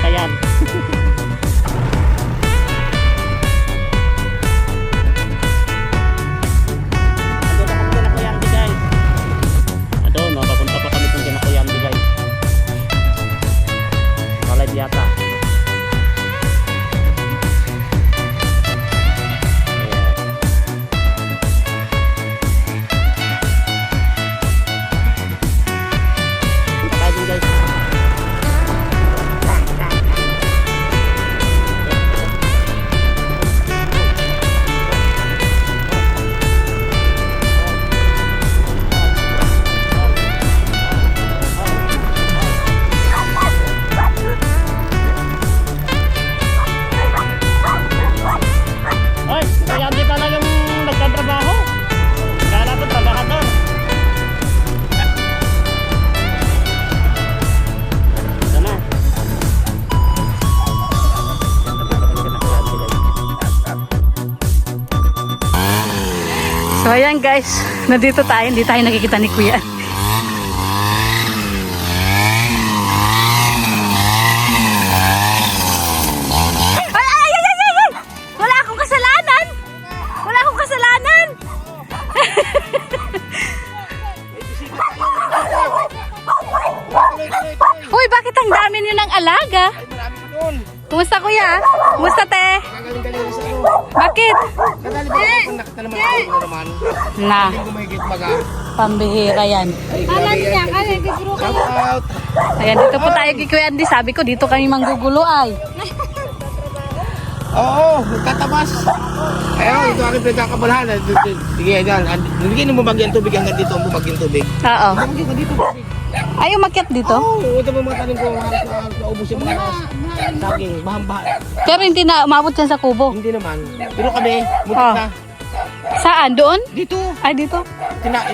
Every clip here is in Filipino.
Bantayan. Papunta pa kami kung kinakuyamdi guys. Walay yata. Punta tayo dun guys. So ayan guys, nandito tayo, hindi tayo nakikita ni Kuya. Ay! Wala akong kasalanan! Wala akong kasalanan! Uy, bakit ang dami niyo ng alaga? Kumusta Kuya? Kumusta te? Bakit? Na. Pambihira yan. Ayan, dito po tayo kay Kuya Andy. Sabi ko, dito kami manggugulo ay. Oo, nagtatabas. Ayun, ito aking pinagkakabalahan. Sige, yan. Hindi mo bumagyan tubig hanggang dito ang bumagyan tubig. Oo. Ay, umakyat dito? Oo, ito mga tanim ko. Naubos yung mga saging, bahang-bahal. Pero hindi na umabot yan sa kubo? Hindi naman. Pero kami, mutik na. Saan? Doon? Dito. Ay, dito?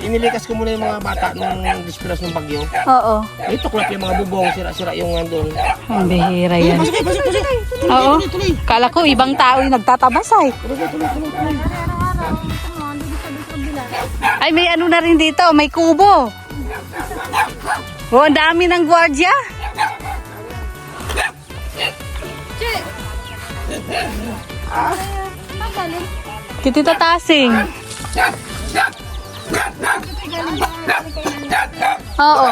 Inilikas ko muna yung mga bata nung disperas ng bagyo. Oo. Ito kulap yung mga bubong, sira-sira yung nandun. Ang bihira yan. Pasok. Oo. Kala ko ibang tao yung nagtatabas ay. Tuloy. Ay, may ano na rin dito. May kubo. Oh, ang dami ng gwardiya. Kitita Tasing. Oo.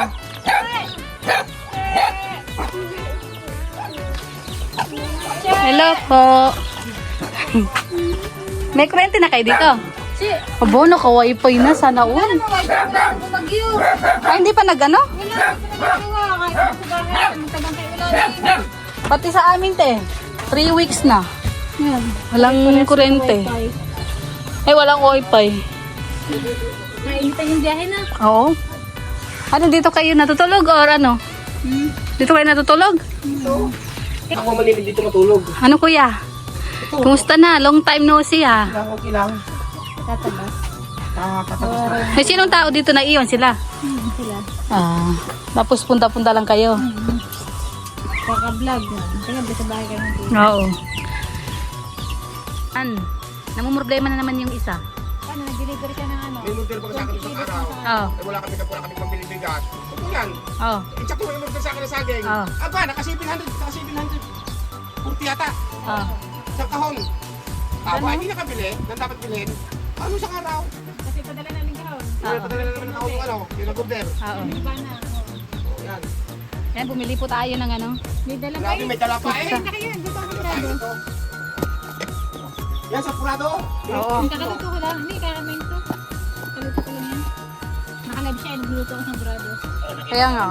Hello po. May kurente na kayo dito? Abo, naka-wifi na. Sana all. Ay, hindi pa nag-ano? Pati sa amin, te. 3 weeks na. Walang kurente. Eh, walang wifi. Nainitan yung biyahe na. Oo. Ano, dito kayo natutulog or ano? Dito kayo natutulog? Ako malilig dito matulog. Ano kuya? Kumusta na? Long time no see ha. Okay lang. Tatabas. Tatabas na. May sinong tao dito na iyon sila? Sila. Ah, tapos punta-punta lang kayo. Kaka-vlog. Kaya sa bahay kayo natin. Oo. Namumroblema na naman yung isa. Paano? Nag-delivery ka ng ano? May model pa sa akin isang araw. Oo. Eh, wala kami pambili bigas. Ito yan. Oo. I-check ko yung model sa akin na saging. Oo. Aba, naka 700. Naka 700. 40 yata. Oo. Sa kahon. Aba, hindi nakabili. Nang dapat bilhin. Ano sa araw? Kasi padala namin kahon. Padala na naman ng kahon yung ano. Yung nag-order. Oo. Iba na. Yan. Yan, bumili po tayo ng ano. May dala pa Grabe, yun. may dala pa eh. Hindi na kayo. Dito ako grado. Yan sa Purado. Oo. Kakaluto ko lang. Hindi, kakamin to. Kakaluto ko lang yan. Nakalive siya. Nagluto ko sa grado. Kaya nga.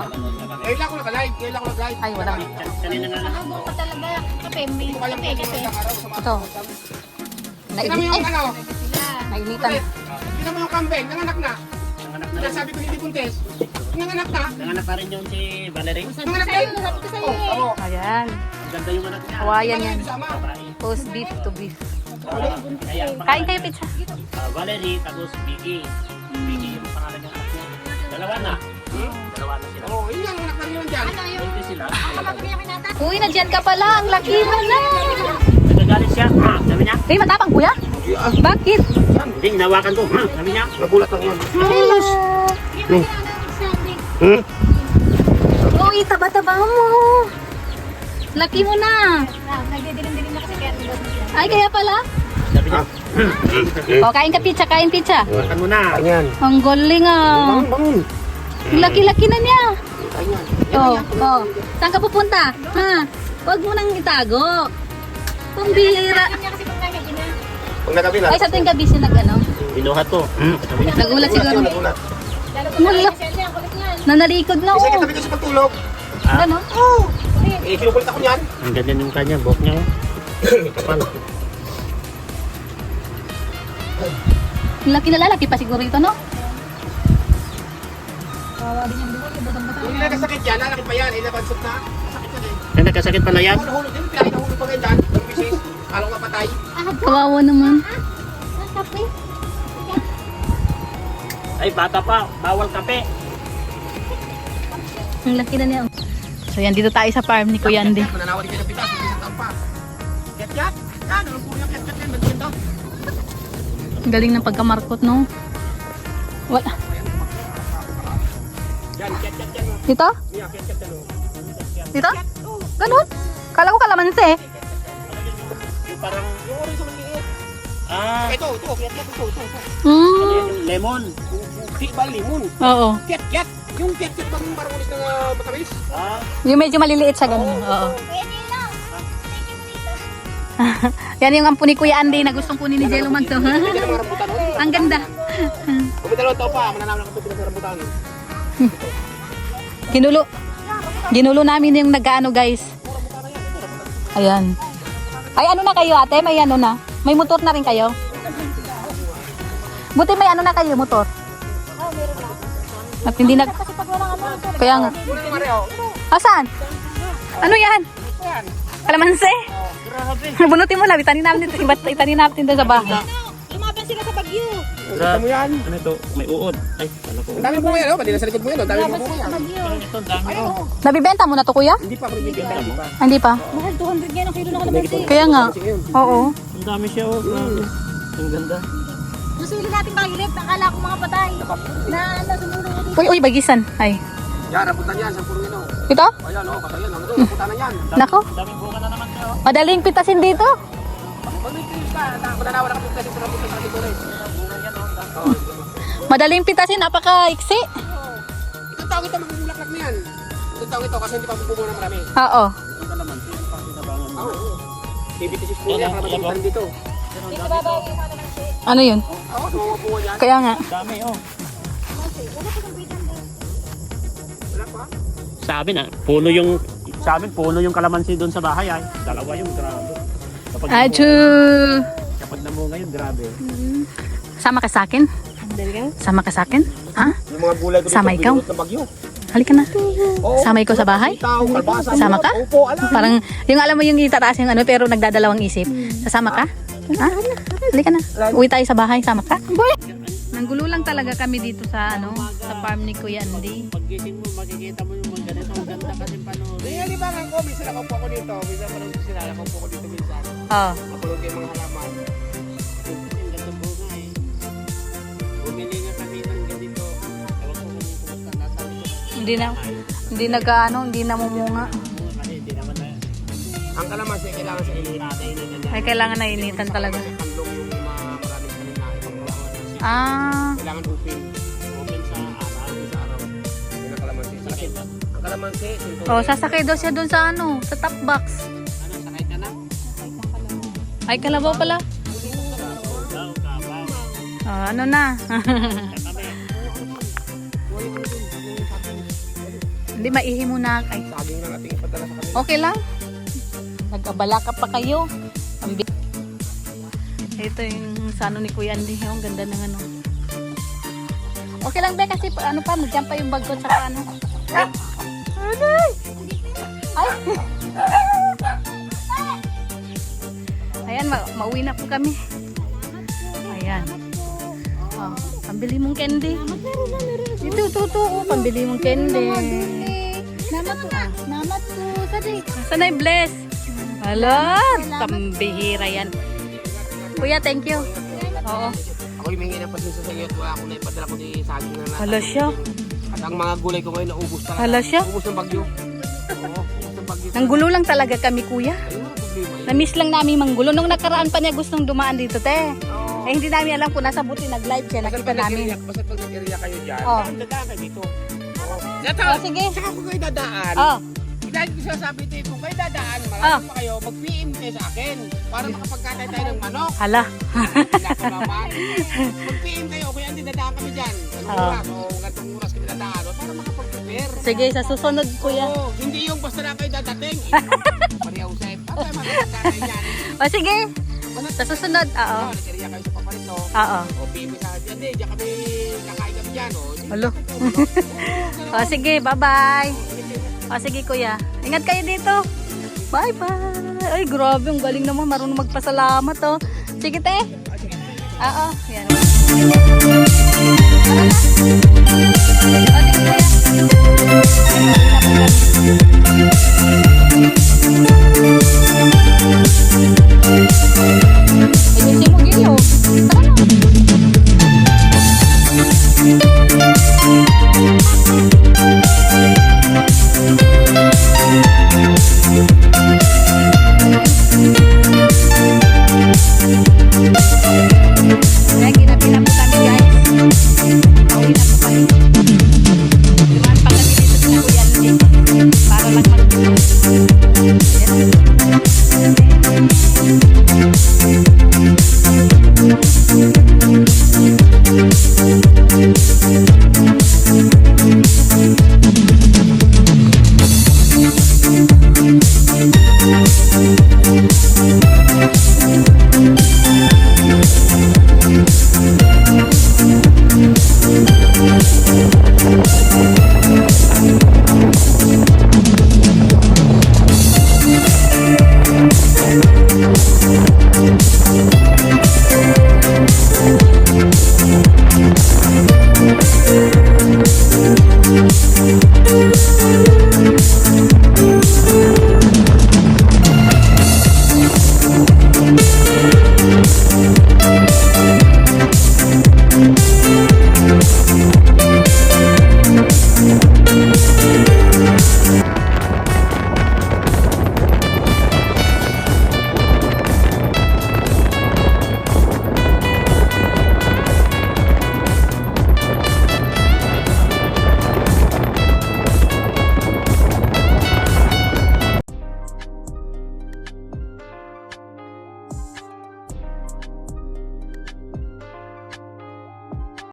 Ngayon lang ako nag-live. Ngayon lang ako nag-live. Ay, wala. Nakabo ko talaga. Kape. May kape. Ito. Tignan mo yung ano. Nainitan. Tignan mo yung kambing. Nanganak na. Sabi ko hindi buntis. Nanganak na. Nanganak pa rin yung si Valerie. Sabi ko sa'yo. Sabi ko sa'yo eh. Oo. Ayan. Ganda yung anak niya. Hawayan yan. Sama. Post beef to beef. Kaya Kain kayo pizza. Valerie, tapos Vicky. Vicky yung pangalan niya anak niya. Dalawa na. Dalawa na sila. Oo, yun yung anak na yun dyan. Ano yung... Buntis sila. Uy, nandiyan ka pala. Ang laki mo na. Nagagalit siya. Ha? Sabi niya. Eh, matapang kuya? Bakit? Hindi, hinawakan ko. Ha? Sabi niya. Nagulat ako yan. Uy, taba-taba mo. Laki mo na. Nagdidilim-dilim na kasi kaya nilog. Ay, kaya pala. Sabi niya, O, kain ka pizza, kain pizza. makan mo na. Ayan. Ang galing ah. Bangun. Laki-laki na niya. Ayan. Oh, oh. Saan ka pupunta? Ha? Huwag mo nang itago. Pambihira. Niya kasi pag nakikita na. Pag nagabi na. Ay, sa tuwing gabi siya nag-ano? Binuhat to. Sabi niya, Nagulat siguro. Nagulat. Lalo ko Wala. na kasi ang kulit niyan. Nanalikod na Kasi oh. katabi ko sa pagtulog. Ano? Eh, kinukulit ako niyan. ang ganda yung kanya, buhok niya. oh. Kapal. Laki na lalaki pa siguro ito, no? Kawawa din yung buhok. Yung batang-batang. Kung nagkasakit yan, lalaki pa yan. Eh, nabansot na. Sakit yan eh. Ay, nagkasakit pala yan. Nahulog din. Pinahulog pa ganyan. Yung bisis. Alam nga patay. Kawawa naman. Kape. Ay, bata pa. Bawal kape. Ang laki na niya. So yan, dito tayo sa farm ni Kuya Andy. Mananawa din kayo ng pitas. Isang taon pa. Ket-ket. Yan. Anong po yung ket-ket yan? Ba't ganda? Ang galing ng pagkamarkot, no? Wala. Yan. Ket-ket yan. Dito? Yan. Ket-ket yan. Dito? Ganun? Kala ko kalamansi eh. Yung parang, Yung orange sa maliit. ito. Ito. Ket-ket. Ito. Mm. Yung lemon. Yung ba limon? Oo. Ket-ket. Yung ket-ket bang parang ulit ng matamis? Yung medyo maliliit siya ganun. Oo. Yan yung ampo ni Kuya Andy na gustong kunin ni Jello Magto. Hindi na mga rambutan. Ang ganda. Kung may dalawang taon pa, mananawa lang kami sa rambutan. Ginulo namin yung nag-ano guys. Ayan. Ay ano na kayo ate? May ano na? May motor na rin kayo? Buti may ano na kayo motor? At hindi nag... Kaya nga. Kunin mo Mario. Asan? Ano yan? Kalamansi? Bunutin mo lang. Itanin natin doon sa bahay. Lumaban sila sa bagyo. Kita mo yan. Ano ito? May uod. Ay, kala ko. Ang dami bunga yan, oh. Pati nasa likod mo yan, oh. Ang dami bunga yan. Ito, ang dami. oh. Nabibenta mo na to kuya? Hindi pa ako nagbibigay. Hindi pa. Ah, hindi pa? Mahal 200 yan ang kilo na kalamansi. Kaya nga. Kasi ngayon. Oo. Ang dami siya, oh. Grabe. Ang ganda. Gusto natin bagilip. Akala ko mga patay. Na ano, sumulong. Uy, bagisan. Ay. Yan, rambutan yan. Sa puro yun, oh. Ito? Ayan, oh. Patay yan. Ano, rambutan na yan. Nako. Ang daming bunga na naman siya, oh. Madaling pitasin dito. Pag may tinis ka, mananawa lang kami kasi sa rambutan sa ating kulay. Oh. Madaling pitasin. Napaka-iksi. Itong taong ito, magbubulaklak na yan. Itong taong ito, kasi hindi pa bubunga na marami. Oo. Ito ka naman, yung pang tinabangan mo. Oo. BBTC po yan, para matimitan dito. Dito babaw yung kalamansi. Ano yun? Oo, sumabunga yan. Kaya nga. Ang dami, oh. Wala pa. Sabi na, puno yung, sa amin, puno yung kalamansi doon sa bahay, ay. Dalawa yung grabe. Kapag namunga yun, grabe. Sama ka sa akin? Sama ka sa akin? Ha? Yung mga gulay ko dito, Sama ikaw? binulot ng bagyo. Halika na. Oo. Samay ko sa bahay? Tao, kalbasa. Sama ka? Opo, alam. Parang, yung alam mo yung itataas yung ano, pero nagdadalawang isip. Sasama ka? Ha? Halika na. Uwi tayo sa bahay. Sama ka? Nanggulo lang talaga kami dito sa ano, sa farm ni Kuya Andy. Paggising mo, makikita mo yung mga ganito. Ang ganda kasi panoorin. Hindi, libangan ko. Minsan nakaupo ako dito. Minsan parang nakaupo ako dito minsan. Oh. Makulog yung mga halaman. Ang ganda bunga, eh. Bumili nga kami ng ganito. Ewan ko kung kumusta nasa ito. Hindi namumunga. Kasi hindi naman na. Ang kalamansi, kailangan sa init. Ay, kailangan na initan talaga. Kandong yung mga maraming kanin na ibang kalamansi. Ah. Kailangan open. Open sa araw. Sa araw. Yung ang kalamansi. Sakit. Ang kalamansi, sinto. Oh, sasakay daw siya doon sa ano, sa top box. Ano, sakay ka na? Ay, kalabaw pala. Daw, kabaw. Oh, ano na? Kami. Hindi, maihi muna kay. Saging lang ating ipadala sa kanila. Okay lang. Nag-abala ka pa kayo. Ito yung sa ano ni Kuya Andy. Ang ganda ng ano. Okay lang ba kasi ano pa, nandiyan pa yung bagot sa ano. Ay! Ayan, mauwi na po kami. Ayan. Oh, pambili mong candy. Ito. Oh, pambili mong candy. Namat po. Namat po. Sadi. Sana yung bless. Hala, pambihira yan. Kuya, thank you. Oo. Ako yung mingi ng pasensya sa iyo at wala akong naipadala ko ni saging na Hala siya. At ang mga gulay ko ngayon naubos talaga. Hala siya. Ubos ng bagyo. Oo, sa bagyo. Nanggulo lang talaga kami, kuya. Ayun ang problema yun. Na-miss lang namin manggulo. Nung nakaraan pa niya gustong dumaan dito, te. Oo. Eh, hindi namin alam kung nasa buti nag-live siya. Basta Nakita pag namin. basta pag nag-area kayo dyan, Oo. dadaan kayo dito. Oo. Oh, sige. Saka kung kayo dadaan, Oh, dahil ko sinasabi ito, kung kayo dadaan, Ah. marami pa kayo, mag-PM kayo sa akin para makapagkatay tayo ng manok. hala. Wala ko naman. Mag-PM kayo, kaya hindi dadaan kami dyan. Anong Oo. oras? O gantong oras kami dadaan. O, para makapag-prepare. Sige, sa susunod, kuya. Oo, hindi yung basta na kayo dadating. Maria Jose, ano tayo makapagkatay yan? O, sige. Sa susunod, oo. Nag-area kayo sa paparito. Oo. O, PM sa akin, hindi, diyan kami kakain kami dyan. O, hindi Alo. kami kayo. O, sige, bye-bye. O, sige, kuya. Ingat kayo dito. Bye-bye. Ay, grabe. Ang galing naman. Marunong magpasalamat, oh. Sige, te. Oo. Yan. Tara na. O, sige, kuya. Ayusin mo, Gino. Tara na. Kaya ginabi na po kami, guys. Pauwi na po kami. Dumaan pa kami dito sa Kuya Luis para lang mag